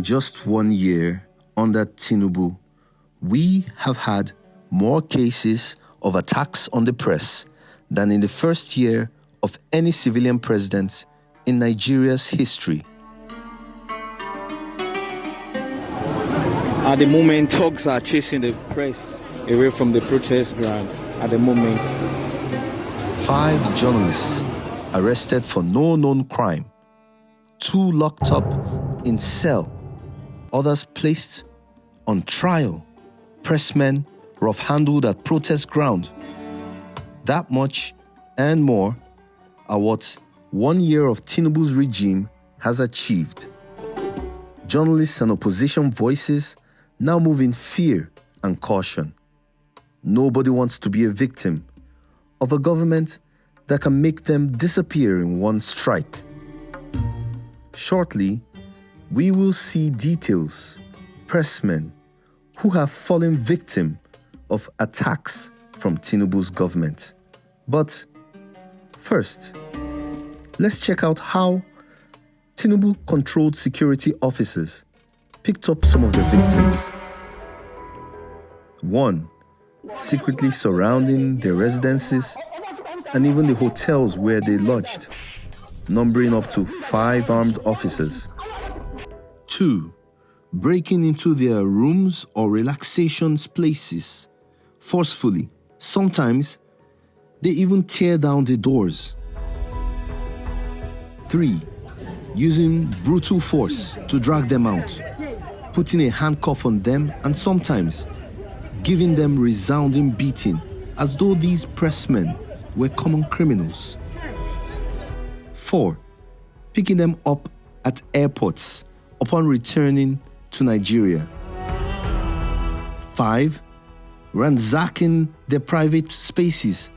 just 1 year under Tinubu, we have had more cases of attacks on the press than in the first year of any civilian president in Nigeria's history. At the moment, thugs are chasing the press away from the protest ground. At the moment, 5 journalists arrested for no known crime, 2 locked up in cell, others placed on trial, pressmen rough-handled at protest ground. That much and more are what 1 year of Tinubu's regime has achieved. Journalists and opposition voices now move in fear and caution. Nobody wants to be a victim of a government that can make them disappear in one strike. Shortly, we will see details, pressmen who have fallen victim of attacks from Tinubu's government. But first, let's check out how Tinubu-controlled security officers picked up some of the victims. 1. Secretly surrounding their residences and even the hotels where they lodged, numbering up to 5 armed officers. 2. Breaking into their rooms or relaxation places forcefully. Sometimes they even tear down the doors. 3. Using brutal force to drag them out, putting a handcuff on them and sometimes giving them resounding beating as though these pressmen were common criminals. 4. Picking them up at airports upon returning to Nigeria. 5. Ransacking their private spaces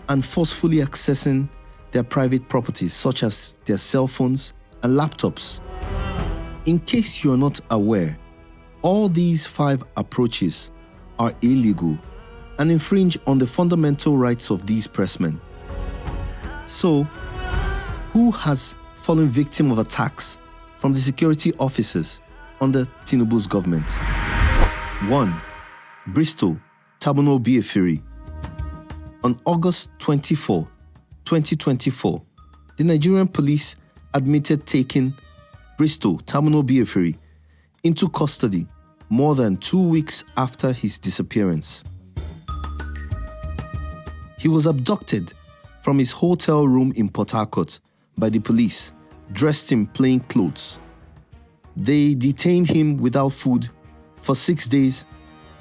and forcefully accessing their private properties such as their cell phones and laptops. In case you're not aware, all these 5 approaches are illegal and infringe on the fundamental rights of these pressmen. So, who has fallen victim of attacks from the security officers under Tinubu's government? 1. Bristol, Tabono Bieferi. On August 24, 2024, the Nigerian police admitted taking Bristol, Tabono Bieferi into custody more than 2 weeks after his disappearance. He was abducted from his hotel room in Port Harcourt by the police, dressed in plain clothes. They detained him without food for 6 days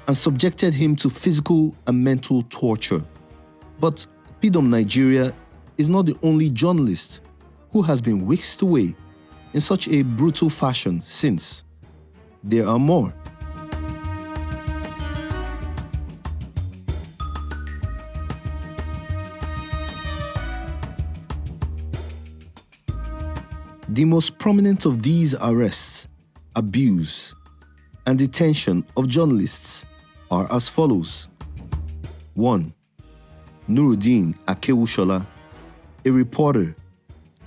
and subjected him to physical and mental torture. But PDOM Nigeria is not the only journalist who has been whisked away in such a brutal fashion since. There are more. The most prominent of these arrests, abuse, and detention of journalists are as follows. 1. Nuruddin Akewushola, a reporter,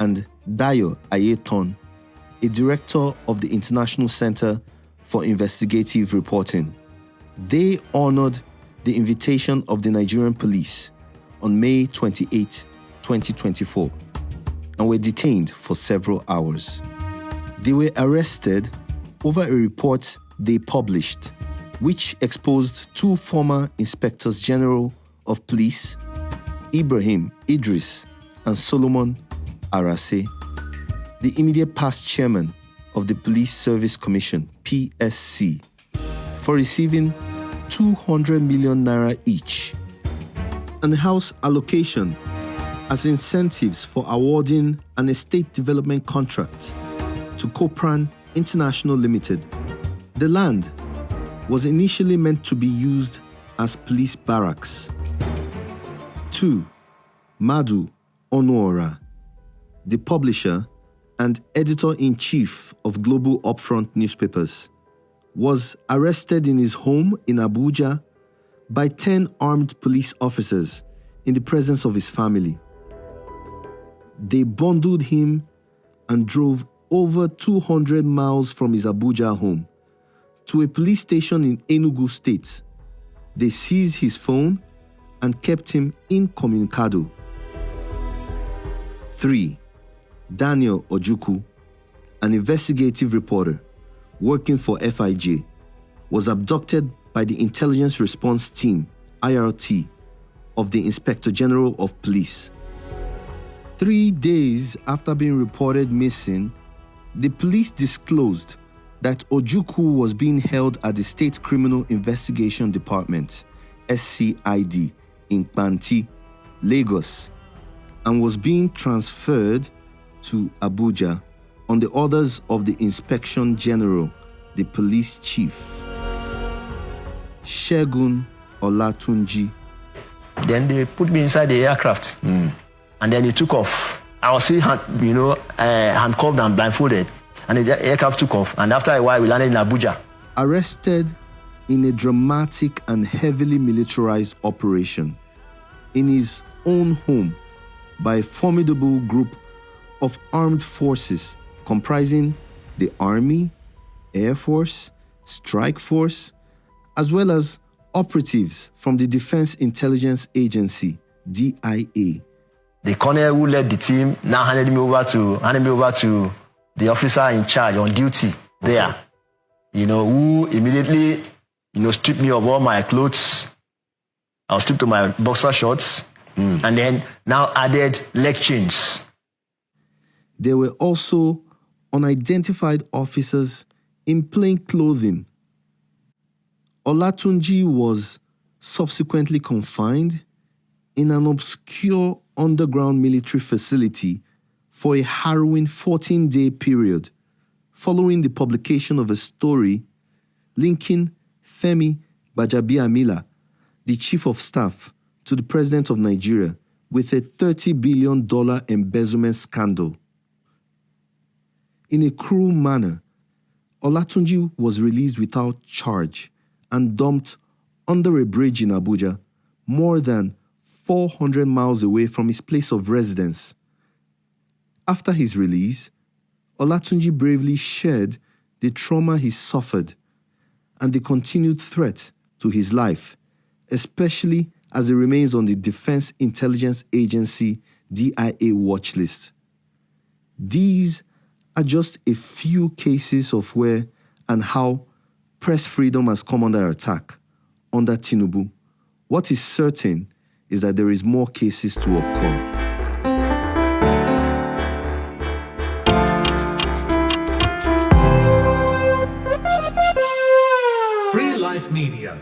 and Dayo Ayeton, a director of the International Center for Investigative Reporting. They honored the invitation of the Nigerian police on May 28, 2024, and were detained for several hours. They were arrested over a report they published, which exposed 2 former Inspectors General of Police, Ibrahim Idris and Solomon Arase, the immediate past chairman of the Police Service Commission, PSC, for receiving 200 million naira each, and house allocation as incentives for awarding an estate development contract to Copran International Limited. The land was initially meant to be used as police barracks. 2. Madu Onuora, the publisher and editor-in-chief of Global Upfront newspapers, was arrested in his home in Abuja by 10 armed police officers in the presence of his family. They bundled him and drove over 200 miles from his Abuja home to a police station in Enugu State. They seized his phone and kept him incommunicado. 3. Daniel Ojukwu, an investigative reporter working for FIJ, was abducted by the Intelligence Response Team, IRT, of the Inspector General of Police. 3 days after being reported missing, the police disclosed that Ojukwu was being held at the State Criminal Investigation Department, SCID, in Kpanti, Lagos, and was being transferred to Abuja on the orders of the Inspection General, the police chief, Segun Olatunji. Then they put me inside the aircraft, and then he took off. I was still, handcuffed and blindfolded, and the aircraft took off. And after a while, we landed in Abuja. Arrested in a dramatic and heavily militarized operation in his own home by a formidable group of armed forces comprising the Army, Air Force, Strike Force, as well as operatives from the Defense Intelligence Agency, DIA. The colonel who led the team now handed me over to the officer in charge on duty there, who immediately, stripped me of all my clothes. I was stripped of my boxer shorts, and then now added leg chains. There were also unidentified officers in plain clothing. Olatunji was subsequently confined in an obscure underground military facility for a harrowing 14-day period, following the publication of a story linking Femi Gbajabiamila, the chief of staff to the president of Nigeria, with a $30 billion embezzlement scandal. In a cruel manner, Olatunji was released without charge and dumped under a bridge in Abuja, more than 400 miles away from his place of residence. After his release, Olatunji bravely shared the trauma he suffered and the continued threat to his life, especially as he remains on the Defense Intelligence Agency DIA watch list. These are just a few cases of where and how press freedom has come under attack under Tinubu. What is certain is that there is more cases to occur. Free Life Media.